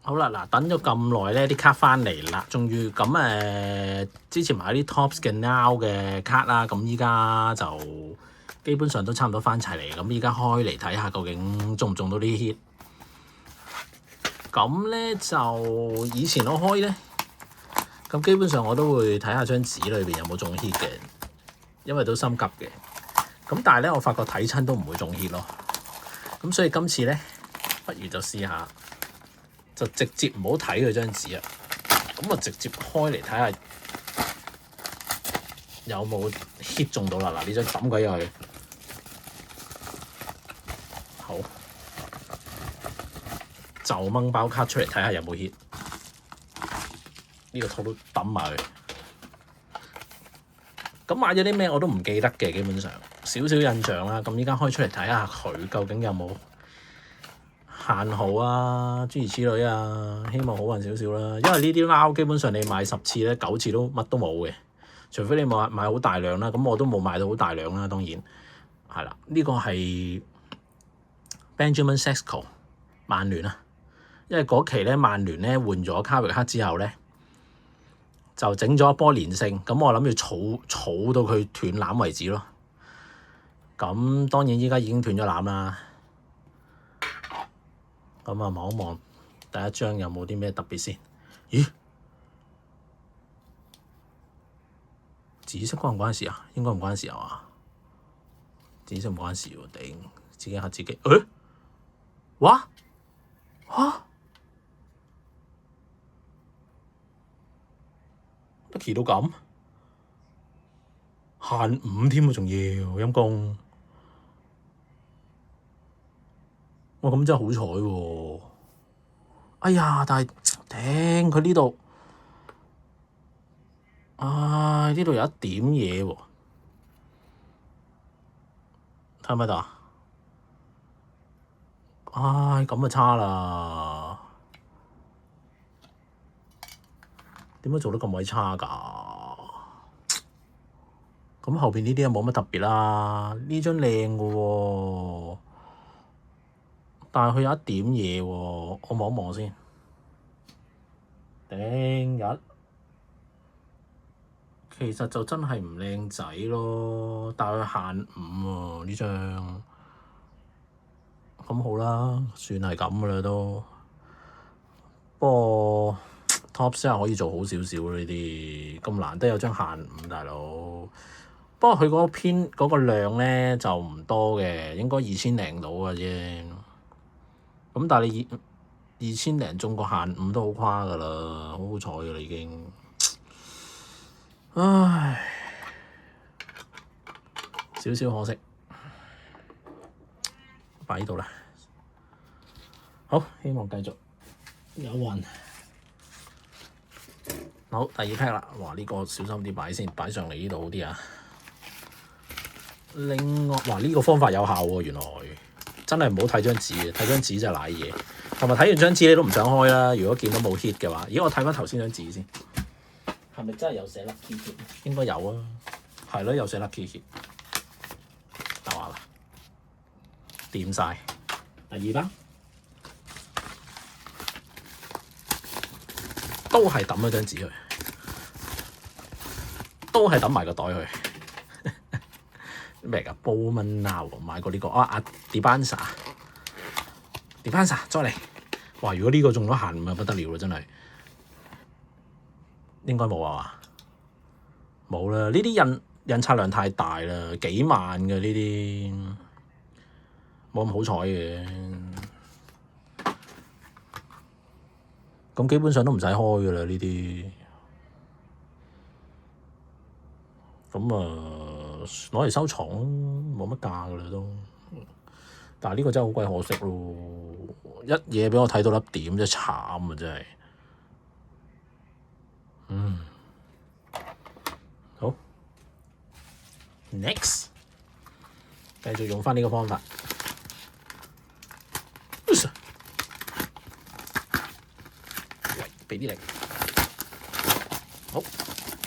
好啦，嗱，等咗咁耐咧，啲卡翻嚟啦，終於咁之前買啲 Topps 嘅 Now 嘅卡啦，咁依家就基本上都差唔多翻齊嚟，咁依家開嚟睇下究竟中唔中到啲 hit。咁咧就以前我開咧，咁基本上我都會睇下張紙裏邊有冇中 hit 嘅，因為都心急嘅。咁但係咧，我發覺睇親都唔會中 hit 咯。咁所以今次咧，不如就試下。就直接唔好睇佢張紙啊！咁我直接開嚟睇下有冇 hit 中到啦！嗱，呢張抌鬼入去，好就掹包卡出嚟睇下有冇 hit。呢個套都抌埋佢。咁買咗啲咩我都唔記得嘅，基本上少少印象啦。咁依家開出嚟睇下佢究竟有冇限號啊，諸如此類啊，希望好運少少啦。因為呢啲撈基本上你買10次咧，9次都乜都冇嘅，除非你買好大量啦。咁我都冇買到好大量啦，當然係啦。呢個係 Benjamin Sesko 曼聯啊，因為嗰期咧曼聯咧換咗卡域克之後咧，就整咗一波連勝。咁我諗住儲到佢斷纜為止咯。咁當然依家已經斷咗纜啦。咁啊，望一望第一張有冇啲咩特別先？咦？紫色關唔關事啊？應該唔關事啊。紫色唔關事喎，頂自己嚇自己。誒？哇！Lucky 到咁，限5添啊，仲要陰公。哇！咁真係好彩喎！哎呀，但係頂佢呢度，呢度有一點嘢喎，睇唔睇到啊？咁就差啦！點解做得咁鬼差㗎？咁後邊呢啲又冇乜特別啦。呢張靚嘅喎。但係佢有一點嘢喎，我望一望先。頂日，其實就真係唔靚仔咯，但係佢限5喎呢張。咁好啦，算係咁噶啦都。不過 Topps 真係可以做好少少呢啲，咁難得有張限5，大佬。不過佢嗰個量咧就唔多嘅，應該2000零到嘅啫。咁但係你2000零中個限5都好誇噶啦，好好彩噶啦已經。唉，少少可惜，擺呢度啦。好，希望繼續有運。好，第二 pack 啦。哇！呢個小心啲擺先，擺上嚟呢度好啲啊。另外，哇！呢個方法有效喎，原來。真係唔好睇張紙嘅，睇張紙就係賴嘢。同埋睇完張紙你都唔想開啦。如果見到冇 hit 嘅話，我睇翻頭先張紙先，係咪真係有寫 lucky hit？應該有啊，係咯，有寫 lucky hit。得話啦，掂晒。第二包都係抌咗張紙去，都係抌埋個袋去。咩㗎？Bowman Now 買過呢個Dibasa 再嚟。哇！如果呢個中咗限5就不得了啦，真係。應該冇啊嘛？冇啦，呢啲印刷量太大啦，幾萬嘅呢啲，冇咁好彩嘅。咁基本上都唔使開㗎啦呢啲。咁攞嚟收藏冇乜價㗎啦都。但係呢個真係好鬼可惜咯，一嘢俾我睇到粒點，真係慘啊！真係。好 ，next 繼續用返呢個方法。俾啲力。好，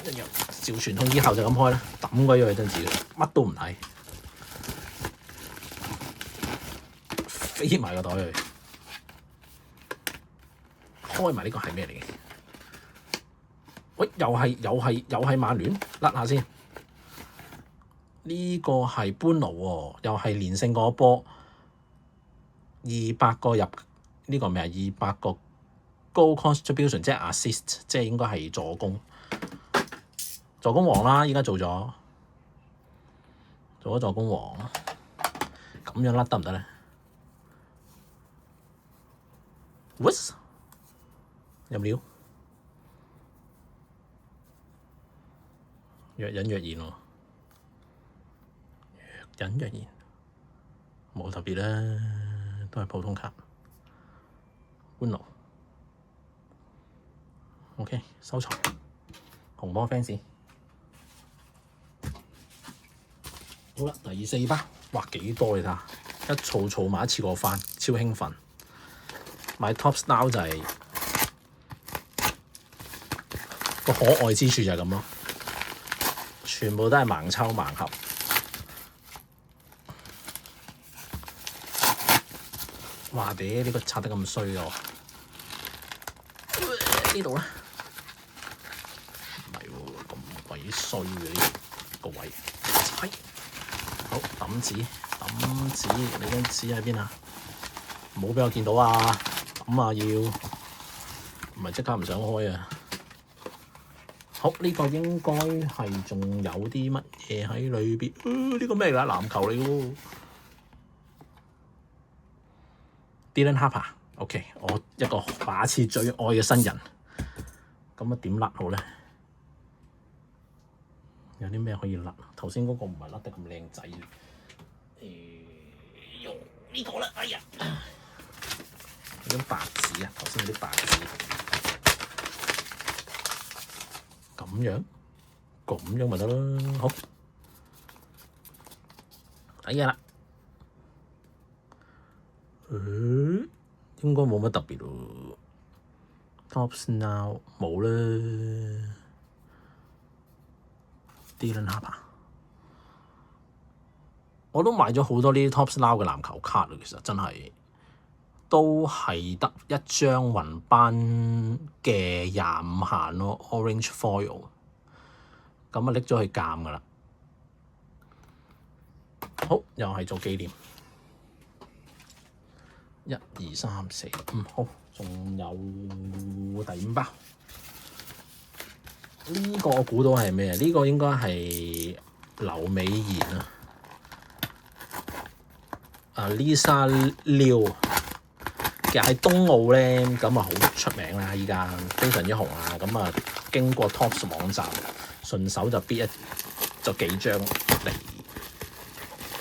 一樣照傳統以後就咁開啦，抌鬼咗佢張紙，乜都唔睇，飛埋個袋去。好，開埋呢個係咩嚟嘅？喂，又係曼聯，甩下先。呢個係般奴喎，又係連勝嗰波200個入呢個咩啊？200個高 contribution 即係 assist， 即係應該係助攻王啦。依家做咗助攻王，咁樣甩得唔得咧？What？ 入料若隱若現喎，若隱若現，冇特別啦，都係普通卡。般奴 OK 收藏，紅魔 fans。好啦，第4包，哇幾多你睇下，一儲埋一次過翻，超興奮。買 Topps Now 就係個可愛之處就係咁咯，全部都係盲抽盲盒。哇！呢個拆得咁衰喎，呢度咧唔係喎，咁鬼衰嘅呢個位。係好抌紙，你張紙喺邊啊？唔好俾我見到啊！抌啊要，唔係即刻唔想開啊！好，呢個應該係仲有啲乜嘢喺裏邊？呢個咩嚟㗎？籃球嚟喎。Dylan Harper，OK，我一個把持最愛嘅新人，咁啊點甩好咧？有啲咩可以甩？頭先嗰個唔係甩得咁靚仔，用呢個啦，哎呀，有啲白紙啊，頭先有啲白紙，咁樣咪得咯，好，哎呀啦。應該冇乜特別喎。Topps Now 冇啦。Dylan Harper，我都買咗好多呢啲 Topps Now 嘅籃球卡啊，其實真係都係得一張雲班嘅25限咯 ，Orange Foil， 咁啊拎咗去鑑噶啦。好，又係做紀念。1、2、3、4、5，好，仲有第5包。呢個我估到係咩？呢個應該係劉美賢啊，Lisa Liu，其實喺東澳咧，咁啊好出名啦，依家非常之紅啊。咁啊，經過 Topps 網站，順手就逼咗幾張嚟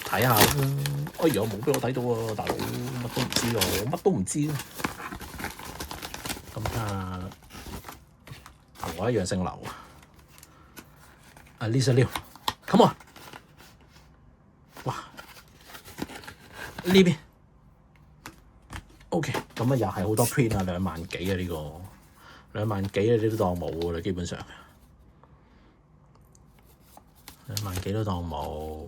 睇下啦。哎呀，冇俾我睇到啊，大佬乜都唔知啊，我乜都唔知啊。咁啊，同我一樣姓劉啊。Lisa Liu，come on， 哇！呢邊 OK， 咁啊又係好多 print 啊，2萬幾啊呢個，2萬幾啊你都當冇㗎啦，基本上2萬幾都當冇。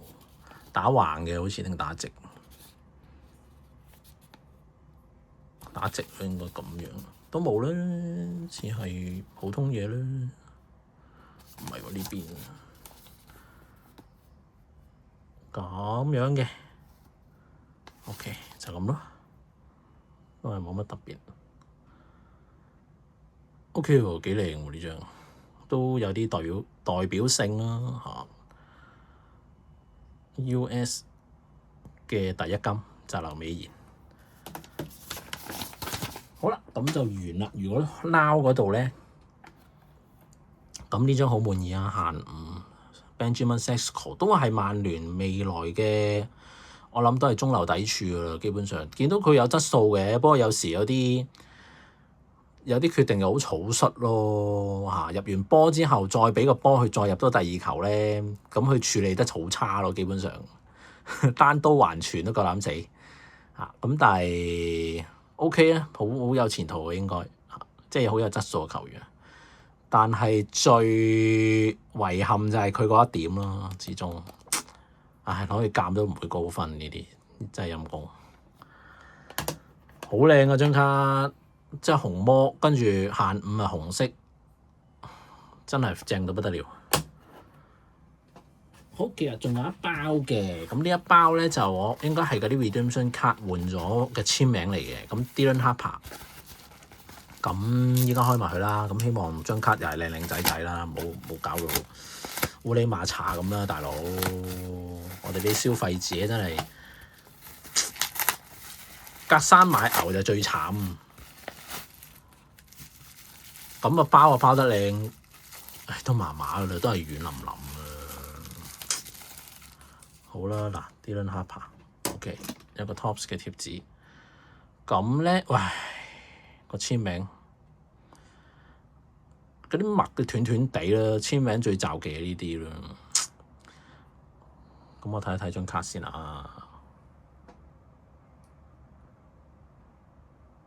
打橫嘅好似定打直？打直應該咁樣，都冇啦，似係普通嘢啦。唔係喎，呢邊咁樣嘅 OK 就咁咯，都係冇乜特別。OK 喎，幾靚喎呢張，都有啲代表性啦嚇。US 嘅第一金就係劉美賢。好啦，咁就完啦。如果 Now 嗰度咧，咁呢張好滿意啊，限5 Benjamin Sesko 都係曼聯未來嘅，我諗都係中流砥柱噶啦。基本上見到佢有質素嘅，不過有時有啲決定又好草率咯嚇。入完波之後再俾個波佢再入多第2球咧，咁佢處理得好差咯。基本上單刀還傳都夠膽死嚇。咁但係 OK 啊，好有前途嘅應該，即係好有質素嘅球員。但係最遺憾就係佢嗰一點咯，始終唉攞去鑑都唔會高分，呢啲真係陰功。好靚啊張卡，即係紅魔，跟住限5係紅色，真係正到不得了。好，其實仲有一包嘅，咁呢一包咧就我應該係嗰啲 redemption card 換咗嘅簽名嚟嘅，咁 Dylan Harper，咁依家開埋佢啦，咁希望張卡又係靚靚仔仔啦，冇搞到烏哩馬茶咁啦，大佬，我哋啲消費者真係隔山買牛就最慘，咁啊包得靚，唉都麻麻噶啦，都係軟腍腍。好啦，嗱 Dylan Harper，OK，有個 Tops 嘅貼紙，咁咧，喂，個簽名嗰啲墨嘅斷斷地啦，簽名最罩忌呢啲啦。咁我睇一睇張卡先啦，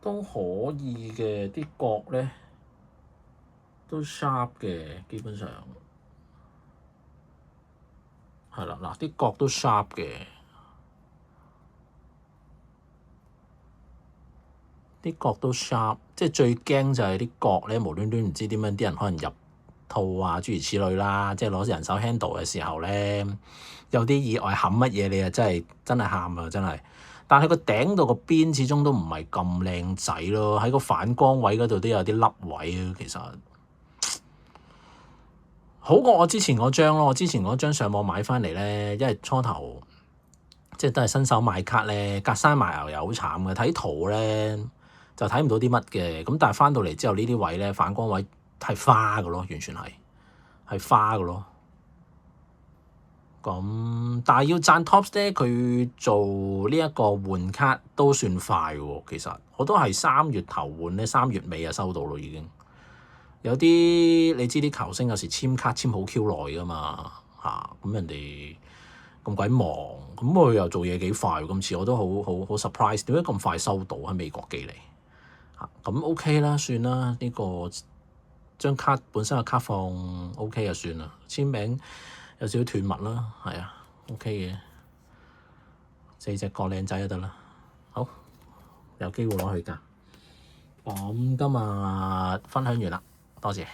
都可以嘅，啲角咧都 sharp 嘅，基本上。係啦，嗱啲角都 sharp 嘅，啲角都 sharp，即係最驚就係啲角咧無端端唔知點樣，啲人可能入套啊諸如此類啦，即係攞人手 handle 嘅時候咧，有啲意外冚乜嘢你啊真係喊啊真係！但係個頂度個邊始終都唔係咁靚仔咯，喺個反光位嗰度都有啲凹位啊，其實。好過我之前嗰張咯，我之前嗰張上網買翻嚟咧，因為初頭即係都係新手買卡咧，隔山買牛又好慘嘅，睇圖咧就睇唔到啲乜嘅，咁但係翻到嚟之後呢啲位咧反光位係花嘅咯，完全係花嘅咯。咁但係要讚 Tops 咧，佢做呢一個換卡都算快喎，其實我都係3月頭換咧，3月尾就收到咯已經。有啲你知啲球星有時簽卡簽好 Q 耐噶嘛嚇，咁人哋咁鬼忙，咁佢又做嘢幾快喎。今次我都好 surprise，點解咁快收到喺美國寄嚟嚇？咁 OK 啦，算啦，呢個張卡本身嘅卡放 OK 就算啦，簽名有少少斷密啦，係啊 OK 嘅，4隻角靚仔就得啦。好，有機會攞去㗎。咁今日分享完啦。多謝。